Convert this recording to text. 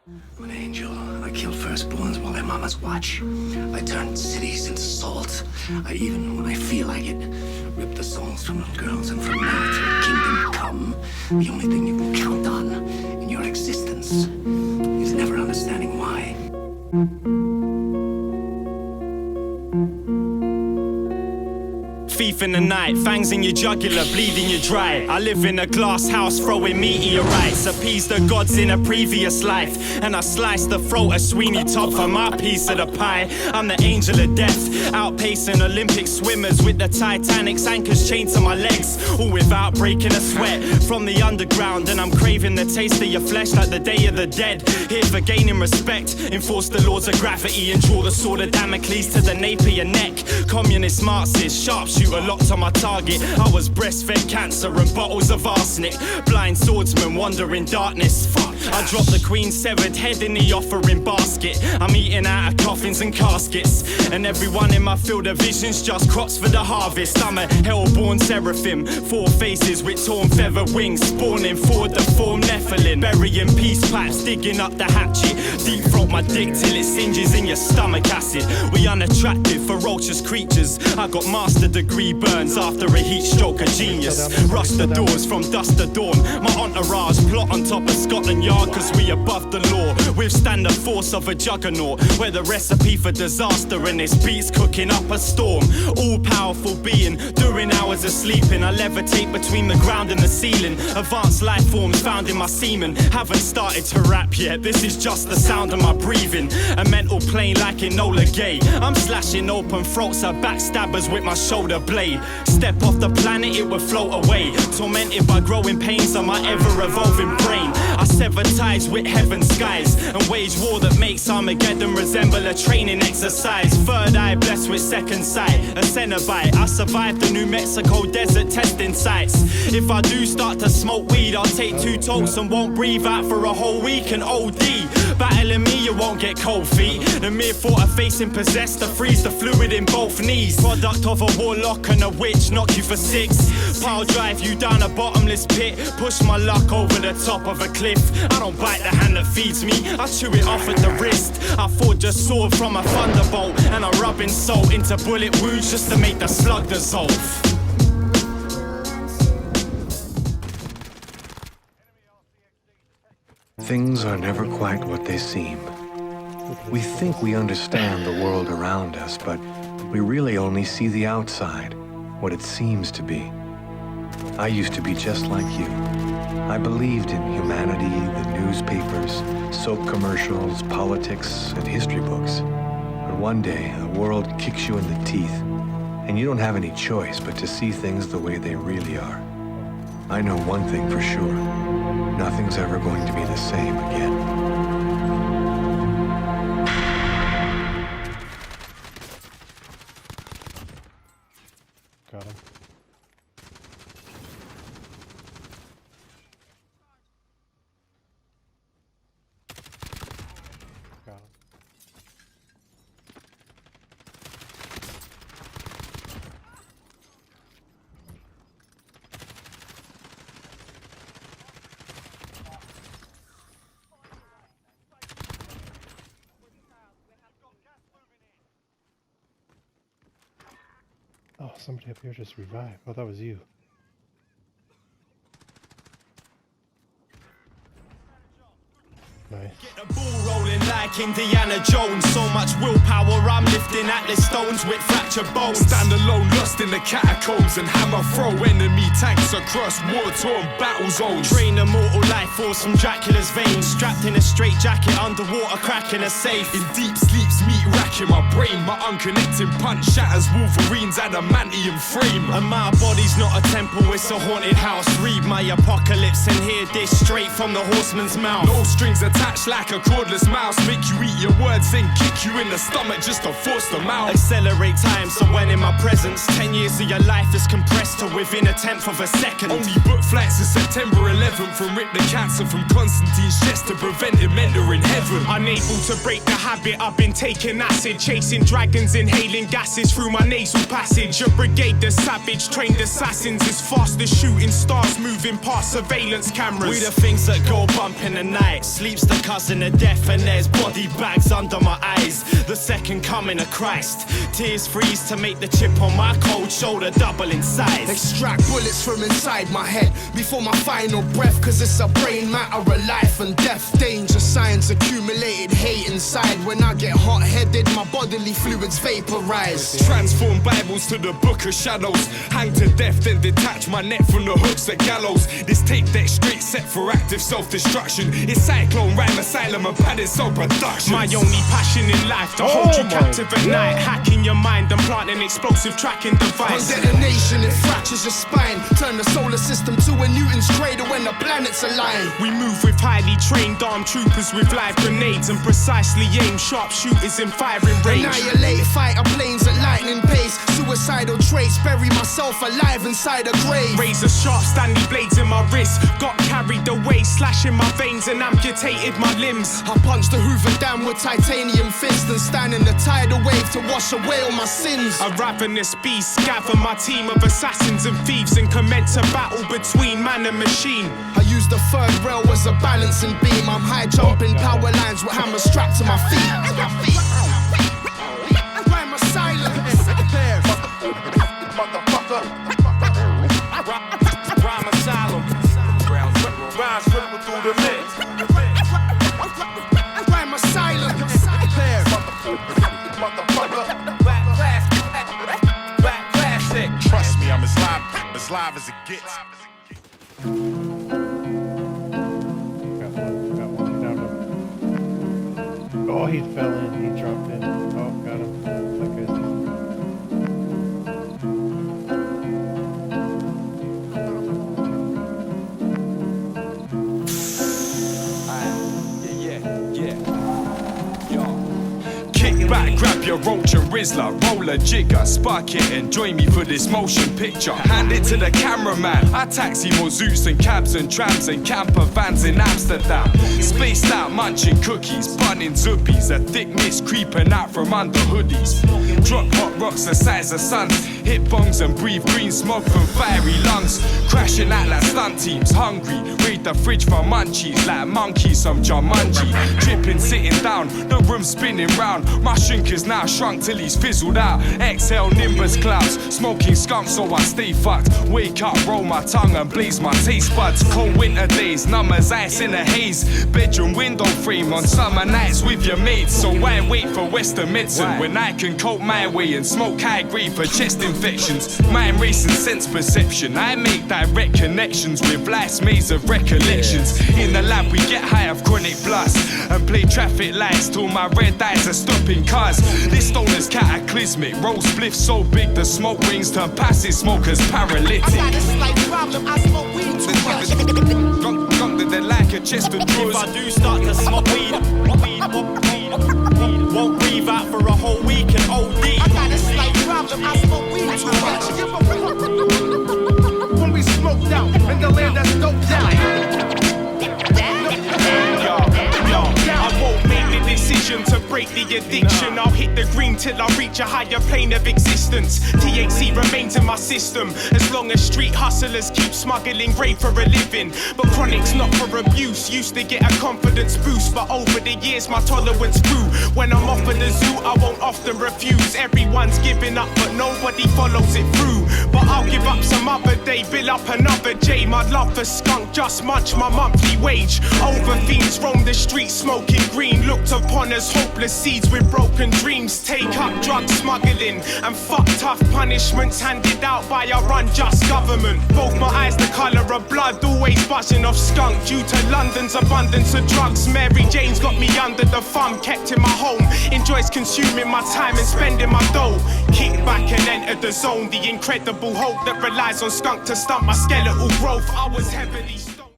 I'm an angel. I kill firstborns while their mamas watch. I turn cities into salt. I even, when I feel like it, rip the souls from little girls, and from now till kingdom come, the only thing you can count on in your existence is never understanding why. Thief in the night, fangs in your jugular, bleeding you dry. I live in a glass house, throwing meteorites. Appease the gods in a previous life, and I slice the throat of Sweeney Todd for my piece of the pie. I'm the angel of death, outpacing Olympic swimmers with the Titanic's anchors chained to my legs, all without breaking a sweat. From the underground, and I'm craving the taste of your flesh like the Day of the Dead. Here for gaining respect, enforce the laws of gravity, and draw the sword of Damocles to the nape of your neck. Communist Marxist, sharpshooter locked on my target. I was breastfed cancer and bottles of arsenic. Blind swordsman wandering darkness. Fuck, I dropped the Queen's severed head in the offering basket. I'm eating out of coffins and caskets, and everyone in my field of vision's just crops for the harvest. I'm a hellborn seraphim, 4 faces with torn feather wings, spawning forward the form Nephilim. Burying peace pipes, digging up the hatchet. Deep throat my dick till it singes in your stomach acid. We unattractive, ferocious creatures. I got master degree burns after a heat stroke of genius. Rush the doors from dusk to dawn. My entourage plot on top of Scotland Yard, cause we above the law. Withstand the force of a juggernaut. We're the recipe for disaster, and this beat's cooking up a storm. All powerful being, during hours of sleeping, I levitate between the ground and the ceiling. Advanced life forms found in my semen. Haven't started to rap yet, this is just the sound of my breathing. A mental plane like Enola Gay. I'm slashing open throats of backstabbers with my shoulder blade. Step off the planet, it would float away. Tormented by growing pains on my ever-evolving brain. I sever ties with heaven's skies and wage war that makes Armageddon resemble a training exercise. Third eye blessed with second sight, a Cenobite. I survived the New Mexico desert testing sites. If I do start to smoke weed, I'll take 2 totes and won't breathe out for a whole week and OD. Battling me, you won't get cold feet. The mere thought of facing possessed to freeze the fluid in both knees. Product of a warlock and a witch, knock you for 6. Pile drive you down a bottomless pit. Push my luck over the top of a cliff. I don't bite the hand that feeds me, I chew it off at the wrist. I forge a sword from a thunderbolt, and I'm rubbing salt into bullet wounds just to make the slug dissolve. Things are never quite what they seem. We think we understand the world around us, but we really only see the outside, what it seems to be. I used to be just like you. I believed in humanity, the newspapers, soap commercials, politics, and history books. But one day, the world kicks you in the teeth, and you don't have any choice but to see things the way they really are. I know one thing for sure. Nothing's ever going to be the same again. Got him. Got him. Oh, somebody up here just revived. Oh, that was you. Nice. Get the ball rolling like Indiana Jones. So much willpower, I'm lifting Atlas stones with fractured bones. Stand alone, lost in the catacombs, and hammer throw enemy tanks across war-torn battle zones. Drain a mortal life force from Dracula's veins. Strapped in a straight jacket, underwater cracking a safe. In deep sleeps, meat racking my brain. My unconnecting punch shatters Wolverine's adamantium frame. And my body's not a temple, it's a haunted house. Read my apocalypse and hear this straight from the horseman's mouth. No strings attached like a cordless mouse. Make you eat your words, then kick you in the stomach just to force them out. Accelerate time, so when in my presence 10 years of your life is compressed to within a tenth of a second. Only book flights to September 11th from Rip the Cancer from Constantine's chest to prevent him entering heaven. Unable to break the habit, I've been taking acid, chasing dragons, inhaling gases through my nasal passage. A brigade of savage, trained assassins is fast as shooting stars moving past surveillance cameras. We the things that go bump in the night, sleeps a cousin of death, and there's body bags under my eyes. The second coming of Christ. Tears freeze to make the chip on my cold shoulder double in size. Extract bullets from inside my head before my final breath, cause it's a brain matter of life and death. Danger signs, accumulated hate inside. When I get hot-headed, my bodily fluids vaporize. Transform Bibles to the book of shadows. Hang to death, then detach my neck from the hooks at gallows. This tape deck straight set for active self-destruction. It's Cyclone, Rhyme Asylum and Padded Soul Production. My only passion in life to hold you captive at night. Hacking your mind and planting explosive tracking device. On detonation, it fractures your spine. Turn the solar system to a Newton's cradle when the planets align. We move with highly trained armed troopers with live grenades and precisely aimed sharpshooters in firing range. Annihilate fighter planes at lightning pace. Suicidal traits, bury myself alive inside a grave. Razor sharp Stanley blades in my wrist. Got carried away, slashing my veins and amputated my limbs. I punched the Hoover Dam with titanium fist and stand in the tidal wave to wash away all my sins. A ravenous beast, gather my team of assassins and thieves and commence a battle between man and machine. I use the third rail as a balancing beam. I'm high jumping power lines with hammers strapped to my feet. Rhyme asylum. Rhyme asylum. Rhymes ripple through the mix. Rhyme asylum. Trust me, I'm as live as it gets. Got one down to... Oh, he fell in. He dropped in. Oh, got him. That guy's decent. Kick back, grab your roach and Rizzler, roll a jigger, spark it and join me for this motion picture. Hand it to the cameraman. I taxi more zoots and cabs and trams and camper vans in Amsterdam. Spaced out munching cookies, bunning zuppies, a thick mist creeping out from under hoodies. Drop hot rocks the size of suns, hit bongs and breathe green smoke from fiery lungs. Crashing out like stunt teams, hungry. Raid the fridge for munchies like monkeys from Jumanji. Tripping, sitting down, the room spinning round. My shrink is now shrunk till he's fizzled out. Exhale nimbus clouds, smoking skunk so I stay fucked. Wake up, roll my tongue and blaze my taste buds. Cold winter days, numb as ice in a haze. Bedroom window frame on summer nights with your mates. So why wait for Western medicine when I can cope my way and smoke high grade for chest infections? Mind racing sense perception. I make direct connections with life's maze of recollections. In the lab we get high of chronic blast and play traffic lights till my red eyes are stopping cars. This stone is cataclysmic. Roll spliff so big the smoke rings turn passive smokers paralytic. I got a slight problem. I smoke weed too much. Gunk that like a chest of drawers. If I do start to smoke weed, won't breathe out for a whole week and OD. I got a slight problem. I smoke weed too much. When we smoked out in the land that's doped down. I won't make the decision to break the addiction. I'll hit the green till I reach a higher plane of existence. THC remains in my system as long as street hustlers keep smuggling rape for a living. But chronic's not for abuse. Used to get a confidence boost, but over the years my tolerance grew. When I'm off at the zoo, I won't often refuse. Everyone's giving up, but nobody follows it through. But I'll give up some other day, bill up another J. My love for skunk just munch my monthly wage. Over fiends roam the streets smoking green, looked upon as hopeless seeds with broken dreams. Take up drug smuggling and fuck tough punishments handed out by our unjust government. Both my eyes the colour of blood, always buzzing off skunk due to London's abundance of drugs. Mary Jane's got me under the thumb, kept in my home. Enjoys consuming my time and spending my dough. Kick back and enter the zone, the incredible hope that relies on skunk to stunt my skeletal growth. I was heavily